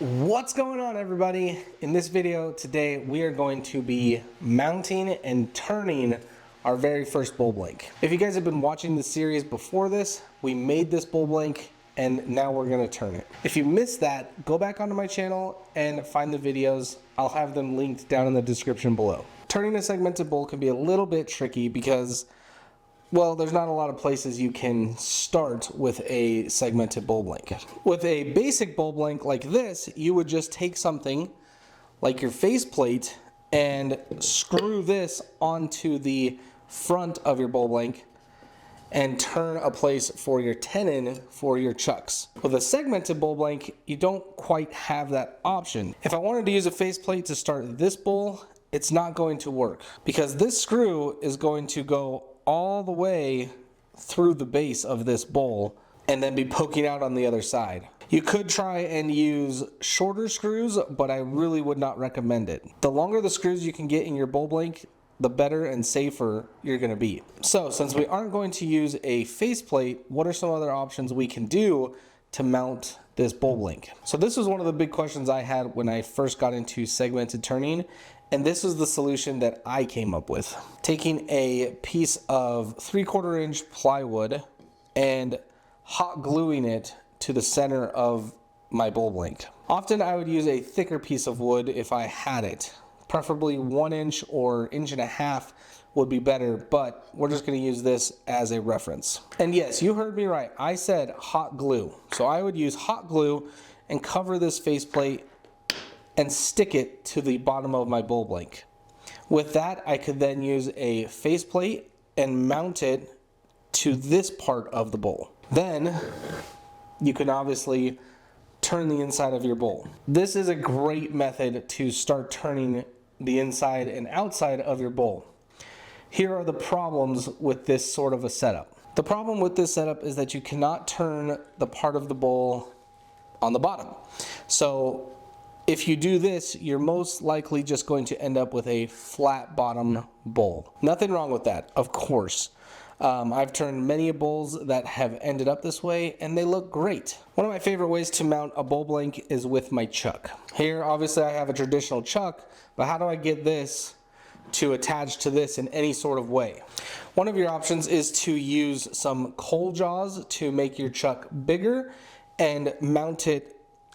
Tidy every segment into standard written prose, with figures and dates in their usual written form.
What's going on, everybody? In this video today we are going to be mounting and turning our very first bowl blank. If you guys have been watching the series before this, we made this bowl blank and now we're going to turn it. If you missed that, go back onto my channel and find the videos. I'll have them linked down in the description below. Turning a segmented bowl can be a little bit tricky because, well, there's not a lot of places you can start with a segmented bowl blank. With a basic bowl blank like this, you would just take something like your faceplate and screw this onto the front of your bowl blank and turn a place for your tenon for your chucks. With a segmented bowl blank, you don't quite have that option. If I wanted to use a faceplate to start this bowl, it's not going to work because this screw is going to go all the way through the base of this bowl and then be poking out on the other side. You could try and use shorter screws, but I really would not recommend it. The longer the screws you can get in your bowl blank, the better and safer you're going to be. So since we aren't going to use a faceplate, what are some other options we can do to mount this bowl blank? So this was one of the big questions I had when I first got into segmented turning. And this is the solution that I came up with. Taking a piece of 3/4 inch plywood and hot gluing it to the center of my bowl blank. Often I would use a thicker piece of wood if I had it. Preferably 1 inch or 1.5 inches would be better, but we're just gonna use this as a reference. And yes, you heard me right. I said hot glue. So I would use hot glue and cover this faceplate and stick it to the bottom of my bowl blank. With that, I could then use a faceplate and mount it to this part of the bowl. Then you can obviously turn the inside of your bowl. This is a great method to start turning the inside and outside of your bowl. Here are the problems with this sort of a setup. The problem with this setup is that you cannot turn the part of the bowl on the bottom. So if you do this, you're most likely just going to end up with a flat bottom bowl. Nothing wrong with that, of course. I've turned many bowls that have ended up this way and they look great. One of my favorite ways to mount a bowl blank is with my chuck. Here, obviously I have a traditional chuck, but how do I get this to attach to this in any sort of way? One of your options is to use some coal jaws to make your chuck bigger and mount it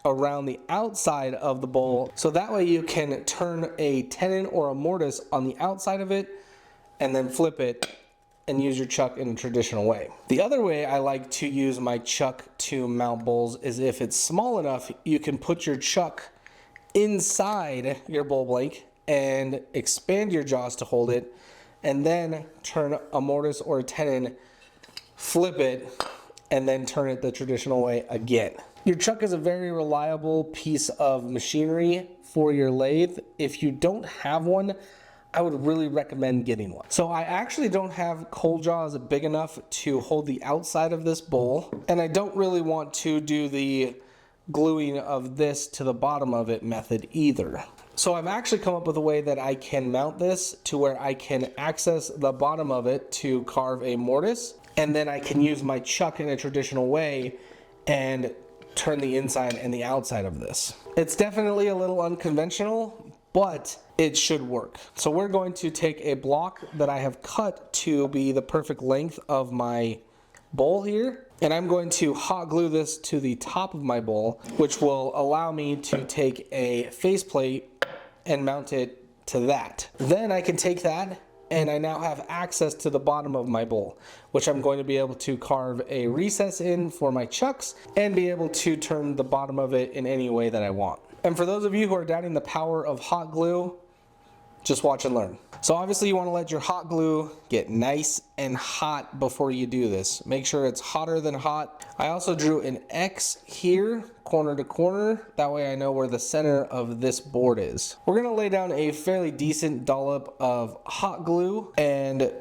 around the outside of the bowl, so that way you can turn a tenon or a mortise on the outside of it and then flip it and use your chuck in a traditional way. The other way I like to use my chuck to mount bowls is if it's small enough, you can put your chuck inside your bowl blank and expand your jaws to hold it, and then turn a mortise or a tenon, flip it, and then turn it the traditional way again. Your chuck is a very reliable piece of machinery for your lathe. If you don't have one, I would really recommend getting one. So I actually don't have coal jaws big enough to hold the outside of this bowl, and I don't really want to do the gluing of this to the bottom of it method either. So I've actually come up with a way that I can mount this to where I can access the bottom of it to carve a mortise, and then I can use my chuck in a traditional way and turn the inside and the outside of this. It's definitely a little unconventional, but it should work. So we're going to take a block that I have cut to be the perfect length of my bowl here, and I'm going to hot glue this to the top of my bowl, which will allow me to take a faceplate and mount it to that. Then I can take that and I now have access to the bottom of my bowl, which I'm going to be able to carve a recess in for my chucks and be able to turn the bottom of it in any way that I want. And for those of you who are doubting the power of hot glue, just watch and learn. So obviously you want to let your hot glue get nice and hot before you do this. Make sure it's hotter than hot. I also drew an X here, corner to corner. That way I know where the center of this board is. We're going to lay down a fairly decent dollop of hot glue and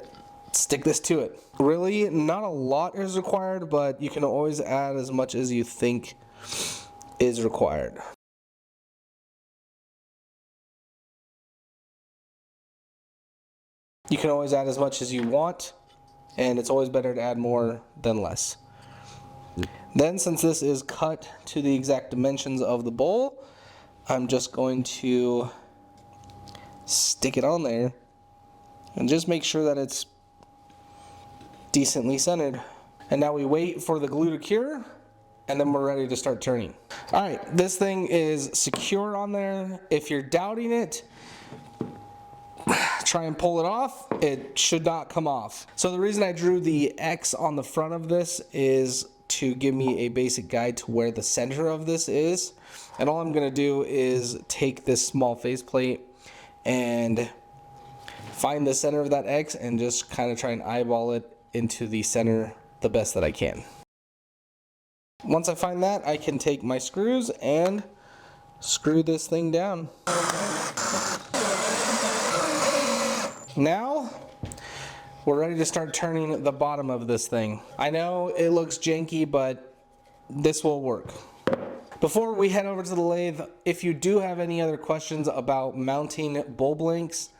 stick this to it. Really, not a lot is required, but you can always add as much as you think is required. You can always add as much as you want, and it's always better to add more than less. Then, since this is cut to the exact dimensions of the bowl, I'm just going to stick it on there and just make sure that it's decently centered. And now we wait for the glue to cure, and then we're ready to start turning. All right, this thing is secure on there. If you're doubting it, try and pull it off. It should not come off. So the reason I drew the X on the front of this is to give me a basic guide to where the center of this is. And all I'm gonna do is take this small faceplate and find the center of that X and just kind of try and eyeball it into the center the best that I can. Once I find that, I can take my screws and screw this thing down. Now, we're ready to start turning the bottom of this thing. I know it looks janky, but this will work. Before we head over to the lathe, if you do have any other questions about mounting bowl blanks,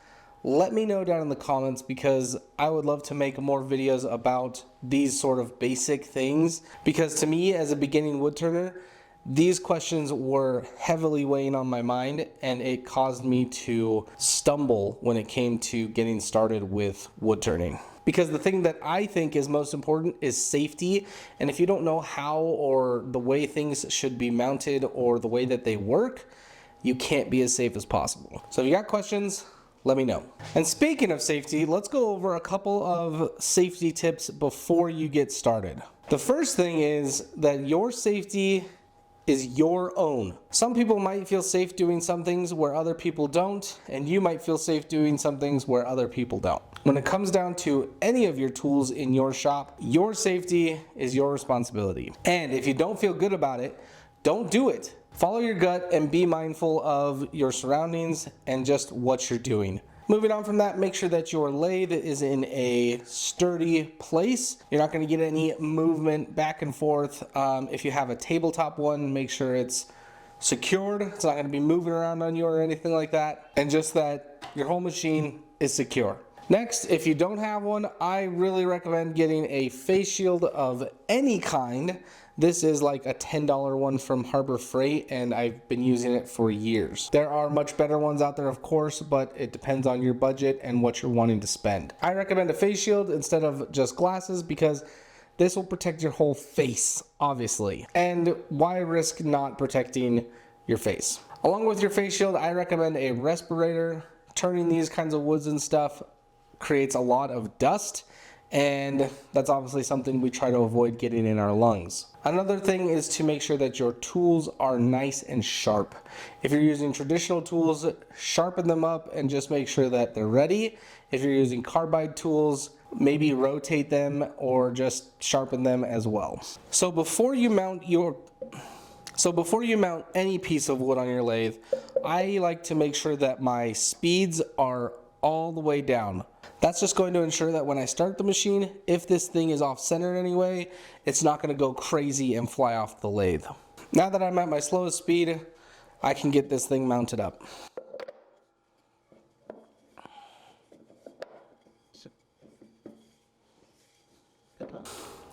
let me know down in the comments, because I would love to make more videos about these sort of basic things. Because to me, as a beginning wood turner, these questions were heavily weighing on my mind, and it caused me to stumble when it came to getting started with wood turning. Because the thing that I think is most important is safety, and if you don't know how or the way things should be mounted or the way that they work, you can't be as safe as possible. So if you got questions, let me know. And speaking of safety, let's go over a couple of safety tips before you get started. The first thing is that your safety is your own. Some people might feel safe doing some things where other people don't, and you might feel safe doing some things where other people don't. When it comes down to any of your tools in your shop, your safety is your responsibility. And if you don't feel good about it, don't do it. Follow your gut and be mindful of your surroundings and just what you're doing. Moving on from that, make sure that your lathe is in a sturdy place. You're not going to get any movement back and forth. If you have a tabletop one, make sure it's secured. It's not going to be moving around on you or anything like that. And just that your whole machine is secure. Next, if you don't have one, I really recommend getting a face shield of any kind. This is like a $10 one from Harbor Freight, and I've been using it for years. There are much better ones out there, of course, but it depends on your budget and what you're wanting to spend. I recommend a face shield instead of just glasses, because this will protect your whole face, obviously. And why risk not protecting your face? Along with your face shield, I recommend a respirator. Turning these kinds of woods and stuff creates a lot of dust, and that's obviously something we try to avoid getting in our lungs. Another thing is to make sure that your tools are nice and sharp. If you're using traditional tools, sharpen them up and just make sure that they're ready. If you're using carbide tools, maybe rotate them or just sharpen them as well. So before you mount any piece of wood on your lathe, I like to make sure that my speeds are all the way down. That's just going to ensure that when I start the machine, if this thing is off center in any way, it's not going to go crazy and fly off the lathe. Now that I'm at my slowest speed, I can get this thing mounted up.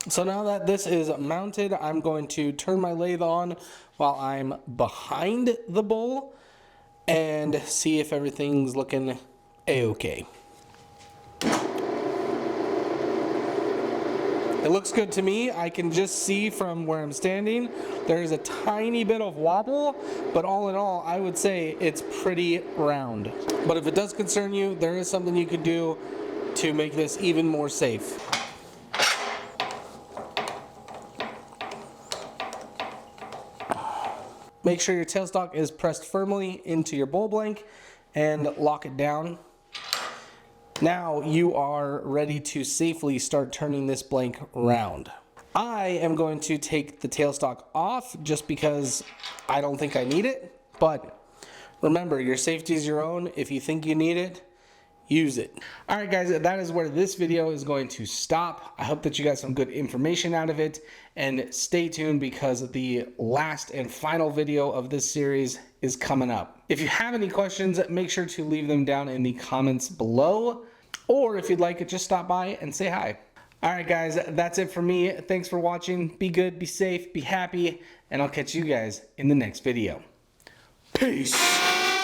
So now that this is mounted, I'm going to turn my lathe on while I'm behind the bowl and see if everything's looking a-okay. It looks good to me. I can just see from where I'm standing, there's a tiny bit of wobble, but all in all, I would say it's pretty round. But if it does concern you, there is something you could do to make this even more safe. Make sure your tailstock is pressed firmly into your bowl blank and lock it down. Now you are ready to safely start turning this blank round. I am going to take the tailstock off just because I don't think I need it, but remember, your safety is your own. If you think you need it, use it. All right, guys, that is where this video is going to stop. I hope that you got some good information out of it, and stay tuned because the last and final video of this series is coming up. If you have any questions, make sure to leave them down in the comments below, or if you'd like it, just stop by and say hi. All right, guys, that's it for me. Thanks for watching. Be good, be safe, be happy, and I'll catch you guys in the next video. Peace.